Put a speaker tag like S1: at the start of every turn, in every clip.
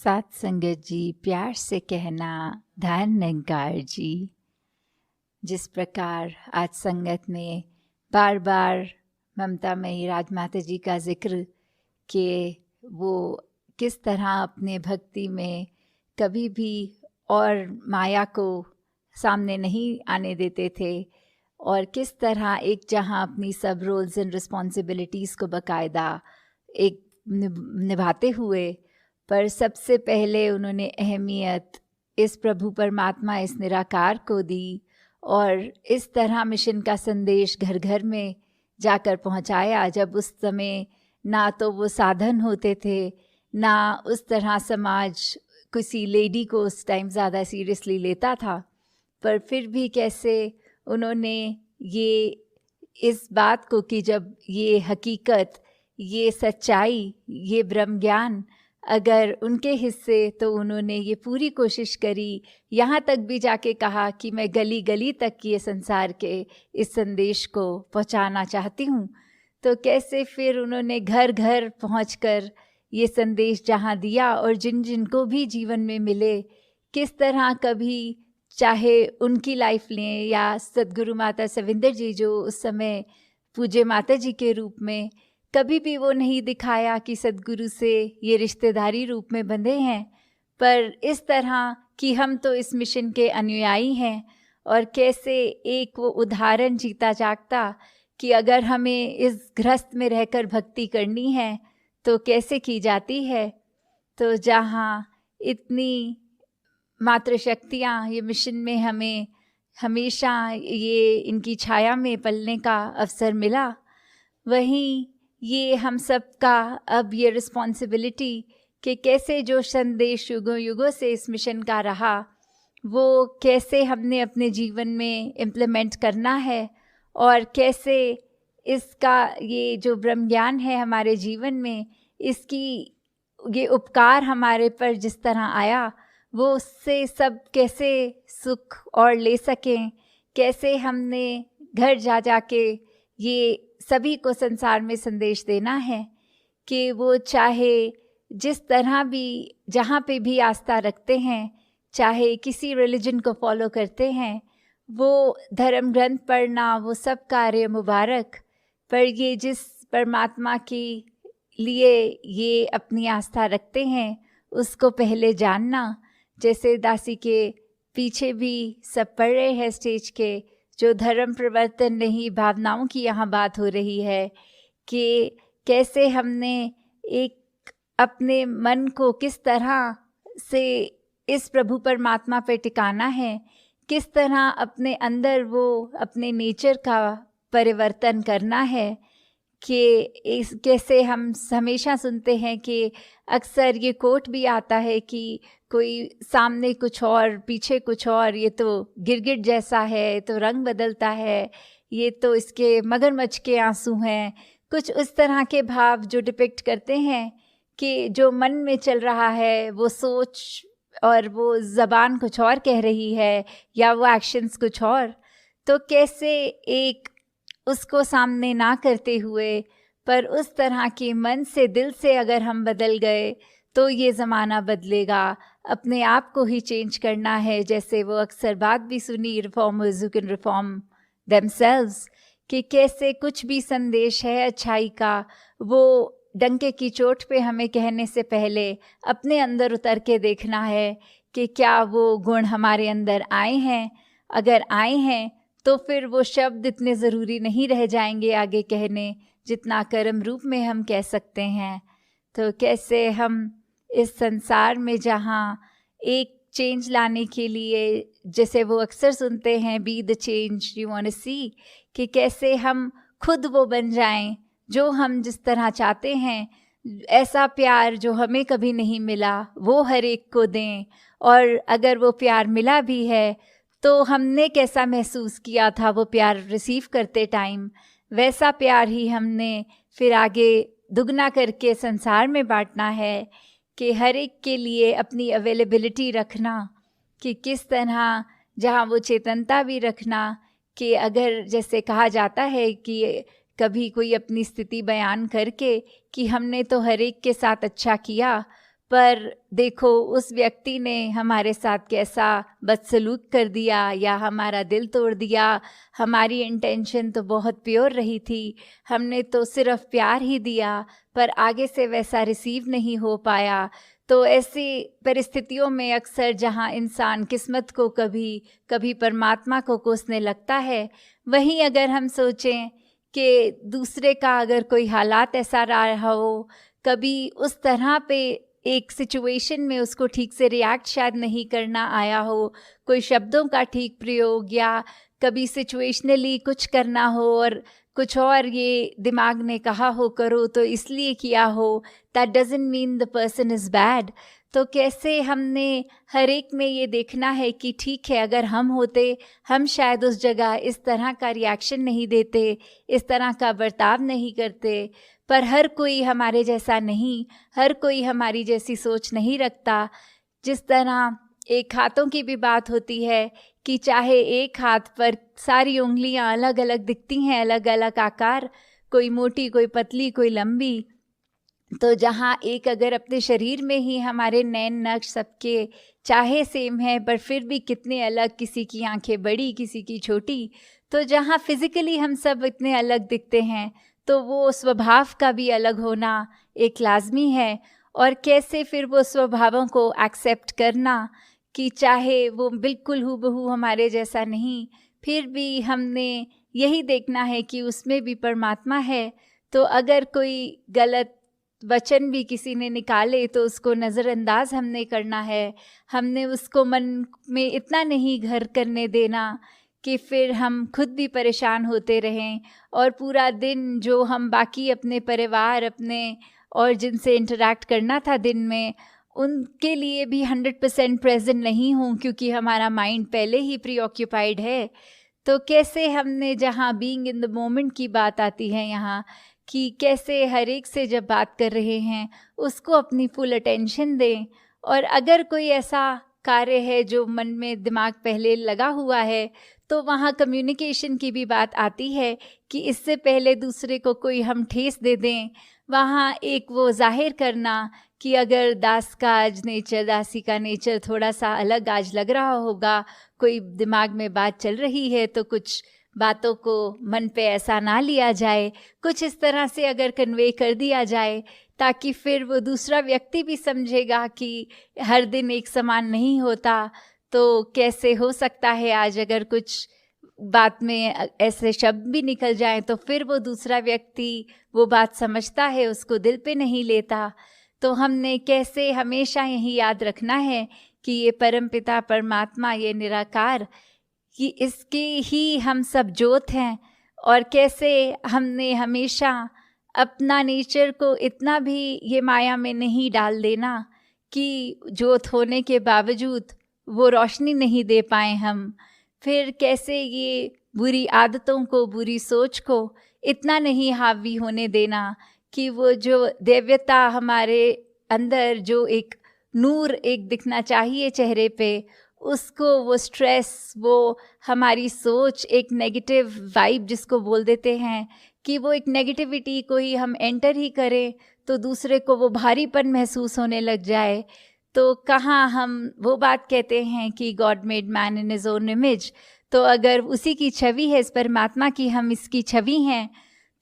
S1: सात संगत जी, प्यार से कहना ध्यान निरंकार जी। जिस प्रकार आज संगत में बार बार ममता मई राजमाता जी का जिक्र कि वो किस तरह अपने भक्ति में कभी भी और माया को सामने नहीं आने देते थे, और किस तरह एक जहाँ अपनी सब रोल्स एंड रिस्पॉन्सिबिलिटीज़ को बाकायदा एक निभाते हुए, पर सबसे पहले उन्होंने अहमियत इस प्रभु परमात्मा, इस निराकार को दी, और इस तरह मिशन का संदेश घर घर में जाकर पहुंचाया। जब उस समय ना तो वो साधन होते थे, ना उस तरह समाज किसी लेडी को उस टाइम ज़्यादा सीरियसली लेता था, पर फिर भी कैसे उन्होंने ये इस बात को कि जब ये हकीकत, ये सच्चाई, ये ब्रह्म ज्ञान अगर उनके हिस्से, तो उन्होंने ये पूरी कोशिश करी, यहाँ तक भी जाके कहा कि मैं गली गली तक ये संसार के इस संदेश को पहुँचाना चाहती हूँ। तो कैसे फिर उन्होंने घर घर पहुँचकर ये संदेश जहाँ दिया, और जिन जिनको भी जीवन में मिले, किस तरह कभी चाहे उनकी लाइफ लें या सदगुरु माता सविंदर जी जो उस समय पूज्य माता जी के रूप में, कभी भी वो नहीं दिखाया कि सदगुरु से ये रिश्तेदारी रूप में बंधे हैं, पर इस तरह कि हम तो इस मिशन के अनुयायी हैं। और कैसे एक वो उदाहरण जीता जागता कि अगर हमें इस गृहस्थ में रहकर भक्ति करनी है तो कैसे की जाती है। तो जहाँ इतनी मातृशक्तियाँ ये मिशन में हमें हमेशा ये इनकी छाया में पलने का अवसर मिला, वहीं ये हम सब का अब ये रिस्पॉन्सिबिलिटी कि कैसे जो संदेश युगों युगों से इस मिशन का रहा, वो कैसे हमने अपने जीवन में इम्प्लीमेंट करना है, और कैसे इसका ये जो ब्रह्म ज्ञान है हमारे जीवन में, इसकी ये उपकार हमारे पर जिस तरह आया, वो उससे सब कैसे सुख और ले सकें, कैसे हमने घर जा के ये सभी को संसार में संदेश देना है कि वो चाहे जिस तरह भी जहाँ पे भी आस्था रखते हैं, चाहे किसी रिलीजन को फॉलो करते हैं, वो धर्म ग्रंथ पढ़ना वो सब कार्य मुबारक, पर ये जिस परमात्मा के लिए ये अपनी आस्था रखते हैं उसको पहले जानना। जैसे दासी के पीछे भी सब पढ़ रहे हैं स्टेज के, जो धर्म प्रवर्तन नहीं भावनाओं की यहाँ बात हो रही है कि कैसे हमने एक अपने मन को किस तरह से इस प्रभु परमात्मा पे टिकाना है, किस तरह अपने अंदर वो अपने नेचर का परिवर्तन करना है, कि इस कैसे हम हमेशा सुनते हैं कि अक्सर ये कोट भी आता है कि कोई सामने कुछ और पीछे कुछ और, ये तो गिरगिट जैसा है, तो रंग बदलता है, ये तो इसके मगरमच्छ के आंसू हैं, कुछ उस तरह के भाव जो डिपिक्ट करते हैं कि जो मन में चल रहा है वो सोच और वो ज़बान कुछ और कह रही है या वो एक्शंस कुछ और। तो कैसे एक उसको सामने ना करते हुए, पर उस तरह के मन से दिल से अगर हम बदल गए तो ये ज़माना बदलेगा। अपने आप को ही चेंज करना है, जैसे वो अक्सर बात भी सुनी, reformers who can reform themselves, कि कैसे कुछ भी संदेश है अच्छाई का, वो डंके की चोट पे हमें कहने से पहले अपने अंदर उतर के देखना है कि क्या वो गुण हमारे अंदर आए हैं। अगर आए हैं तो फिर वो शब्द इतने ज़रूरी नहीं रह जाएंगे आगे कहने, जितना कर्म रूप में हम कह सकते हैं। तो कैसे हम इस संसार में जहाँ एक चेंज लाने के लिए, जैसे वो अक्सर सुनते हैं, be the change you want to see, कि कैसे हम खुद वो बन जाएं जो हम जिस तरह चाहते हैं, ऐसा प्यार जो हमें कभी नहीं मिला वो हर एक को दें, और अगर वो प्यार मिला भी है तो हमने कैसा महसूस किया था वो प्यार रिसीव करते टाइम, वैसा प्यार ही हमने फिर आगे दुगना करके संसार में बांटना है। कि हर एक के लिए अपनी अवेलेबिलिटी रखना, कि किस तरह जहाँ वो चेतनता भी रखना, कि अगर जैसे कहा जाता है कि कभी कोई अपनी स्थिति बयान करके कि हमने तो हर एक के साथ अच्छा किया, पर देखो उस व्यक्ति ने हमारे साथ कैसा बदसलूक कर दिया या हमारा दिल तोड़ दिया। हमारी इंटेंशन तो बहुत प्योर रही थी, हमने तो सिर्फ प्यार ही दिया, पर आगे से वैसा रिसीव नहीं हो पाया। तो ऐसी परिस्थितियों में अक्सर जहाँ इंसान किस्मत को कभी कभी परमात्मा को कोसने लगता है, वहीं अगर हम सोचें कि दूसरे का अगर कोई हालात ऐसा रहा हो, कभी उस तरह पे एक सिचुएशन में उसको ठीक से रिएक्ट शायद नहीं करना आया हो, कोई शब्दों का ठीक प्रयोग या कभी सिचुएशनली कुछ करना हो और कुछ और ये दिमाग ने कहा हो करो तो इसलिए किया हो, that doesn't mean the person is bad. तो कैसे हमने हर एक में ये देखना है कि ठीक है, अगर हम होते हम शायद उस जगह इस तरह का रिएक्शन नहीं देते, इस तरह का बर्ताव नहीं करते। पर हर कोई हमारे जैसा नहीं, हर कोई हमारी जैसी सोच नहीं रखता। जिस तरह एक हाथों की भी बात होती है कि चाहे एक हाथ पर सारी उंगलियां अलग अलग दिखती हैं, अलग अलग आकार, कोई मोटी, कोई पतली, कोई लंबी, तो जहाँ एक अगर अपने शरीर में ही हमारे नैन नक्श सबके चाहे सेम है पर फिर भी कितने अलग, किसी की आंखें बड़ी, किसी की छोटी, तो जहाँ फिजिकली हम सब इतने अलग दिखते हैं, तो वो स्वभाव का भी अलग होना एक लाजमी है। और कैसे फिर वो स्वभावों को एक्सेप्ट करना कि चाहे वो बिल्कुल हूबहू हमारे जैसा नहीं, फिर भी हमने यही देखना है कि उसमें भी परमात्मा है। तो अगर कोई गलत वचन भी किसी ने निकाले तो उसको नज़रअंदाज हमने करना है, हमने उसको मन में इतना नहीं घर करने देना कि फिर हम खुद भी परेशान होते रहें और पूरा दिन जो हम बाकी अपने परिवार अपने और जिनसे इंटरैक्ट करना था दिन में, उनके लिए भी 100% प्रेजेंट नहीं हूँ क्योंकि हमारा माइंड पहले ही प्रीऑक्यूपाइड है। तो कैसे हमने, जहाँ बीइंग इन द मोमेंट की बात आती है यहाँ, कि कैसे हर एक से जब बात कर रहे हैं उसको अपनी फुल अटेंशन दें। और अगर कोई ऐसा कार्य है जो मन में दिमाग पहले लगा हुआ है, तो वहाँ कम्युनिकेशन की भी बात आती है कि इससे पहले दूसरे को कोई हम ठेस दे दें, वहाँ एक वो जाहिर करना कि अगर दास का आज नेचर, दासी का नेचर थोड़ा सा अलग आज लग रहा होगा, कोई दिमाग में बात चल रही है, तो कुछ बातों को मन पे ऐसा ना लिया जाए, कुछ इस तरह से अगर कन्वे कर दिया जाए ताकि फिर वो दूसरा व्यक्ति भी समझेगा कि हर दिन एक समान नहीं होता। तो कैसे हो सकता है आज अगर कुछ बात में ऐसे शब्द भी निकल जाएं तो फिर वो दूसरा व्यक्ति वो बात समझता है, उसको दिल पे नहीं लेता। तो हमने कैसे हमेशा यही याद रखना है कि ये परमपिता परमात्मा, ये निराकार, कि इसके ही हम सब जोत हैं। और कैसे हमने हमेशा अपना नेचर को इतना भी ये माया में नहीं डाल देना कि जोत होने के बावजूद वो रोशनी नहीं दे पाए हम। फिर कैसे ये बुरी आदतों को, बुरी सोच को इतना नहीं हावी होने देना कि वो जो दिव्यता हमारे अंदर, जो एक नूर एक दिखना चाहिए चेहरे पे, उसको वो स्ट्रेस, वो हमारी सोच, एक नेगेटिव वाइब जिसको बोल देते हैं, कि वो एक नेगेटिविटी को ही हम एंटर ही करें तो दूसरे को वो भारीपन महसूस होने लग जाए। तो कहाँ हम वो बात कहते हैं कि God made man in his own image, तो अगर उसी की छवि है, इस परमात्मा की हम इसकी छवि हैं,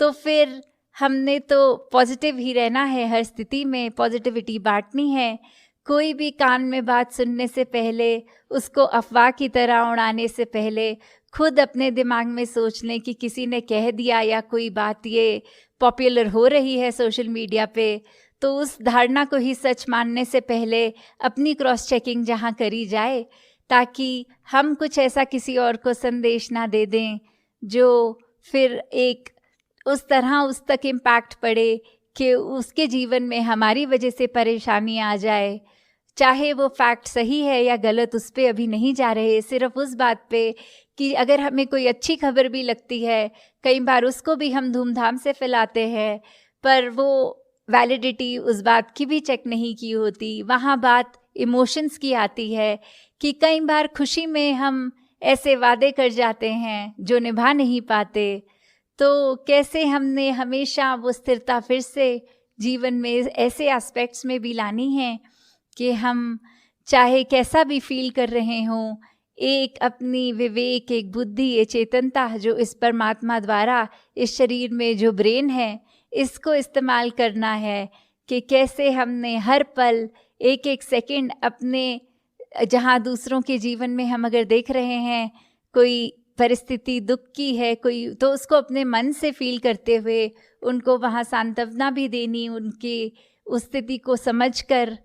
S1: तो फिर हमने तो पॉजिटिव ही रहना है, हर स्थिति में पॉजिटिविटी बांटनी है। कोई भी कान में बात सुनने से पहले, उसको अफवाह की तरह उड़ाने से पहले खुद अपने दिमाग में सोच लें कि किसी ने कह दिया या कोई बात ये पॉपुलर हो रही है सोशल मीडिया पे, तो उस धारणा को ही सच मानने से पहले अपनी क्रॉस चेकिंग जहाँ करी जाए, ताकि हम कुछ ऐसा किसी और को संदेश ना दे दें जो फिर एक उस तरह उस तक इम्पैक्ट पड़े कि उसके जीवन में हमारी वजह से परेशानी आ जाए। चाहे वो फैक्ट सही है या गलत, उस पर अभी नहीं जा रहे, सिर्फ उस बात पे कि अगर हमें कोई अच्छी खबर भी लगती है, कई बार उसको भी हम धूमधाम से फैलाते हैं, पर वो वैलिडिटी उस बात की भी चेक नहीं की होती। वहाँ बात इमोशंस की आती है कि कई बार खुशी में हम ऐसे वादे कर जाते हैं जो निभा नहीं पाते। तो कैसे हमने हमेशा वो स्थिरता फिर से जीवन में ऐसे एस्पेक्ट्स में भी लानी है कि हम चाहे कैसा भी फील कर रहे हों, एक अपनी विवेक, एक बुद्धि, ये चेतनता जो इस परमात्मा द्वारा इस शरीर में जो ब्रेन है, इसको इस्तेमाल करना है कि कैसे हमने हर पल एक एक सेकंड अपने, जहाँ दूसरों के जीवन में हम अगर देख रहे हैं कोई परिस्थिति दुख की है कोई, तो उसको अपने मन से फील करते हुए उनको वहाँ सांत्वना भी देनी, उनकी उस स्थिति को समझकर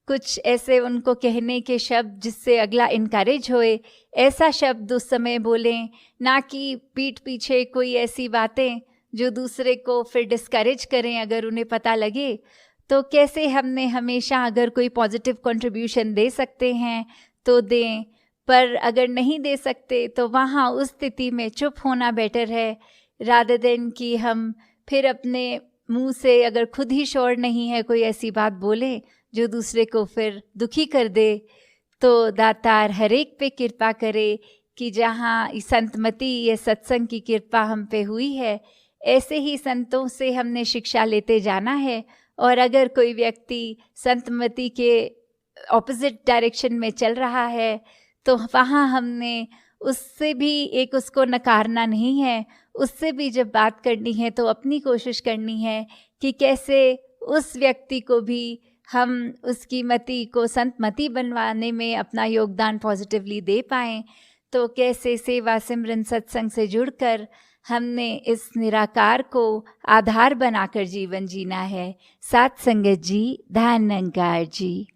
S1: कुछ ऐसे उनको कहने के शब्द जिससे अगला इनकरेज होए, ऐसा शब्द उस समय बोलें, ना कि पीठ पीछे कोई ऐसी बातें जो दूसरे को फिर डिस्करेज करें अगर उन्हें पता लगे। तो कैसे हमने हमेशा अगर कोई पॉजिटिव कंट्रीब्यूशन दे सकते हैं तो दें, पर अगर नहीं दे सकते तो वहाँ उस स्थिति में चुप होना बेटर है, रादर देन कि हम फिर अपने मुंह से अगर खुद ही श्योर नहीं है कोई ऐसी बात बोले जो दूसरे को फिर दुखी कर दे। तो दातार हर एक पे कृपा करे कि जहाँ संतमति ये सत्संग की कृपा हम पे हुई है, ऐसे ही संतों से हमने शिक्षा लेते जाना है। और अगर कोई व्यक्ति संतमति के ऑपोजिट डायरेक्शन में चल रहा है तो वहाँ हमने उससे भी एक उसको नकारना नहीं है, उससे भी जब बात करनी है तो अपनी कोशिश करनी है कि कैसे उस व्यक्ति को भी हम उसकी मति को संतमति बनवाने में अपना योगदान पॉजिटिवली दे पाएँ। तो कैसे सेवा सिमरन सत्संग से जुड़कर हमने इस निराकार को आधार बनाकर जीवन जीना है। साथ संगत जी, धन निरंकार जी।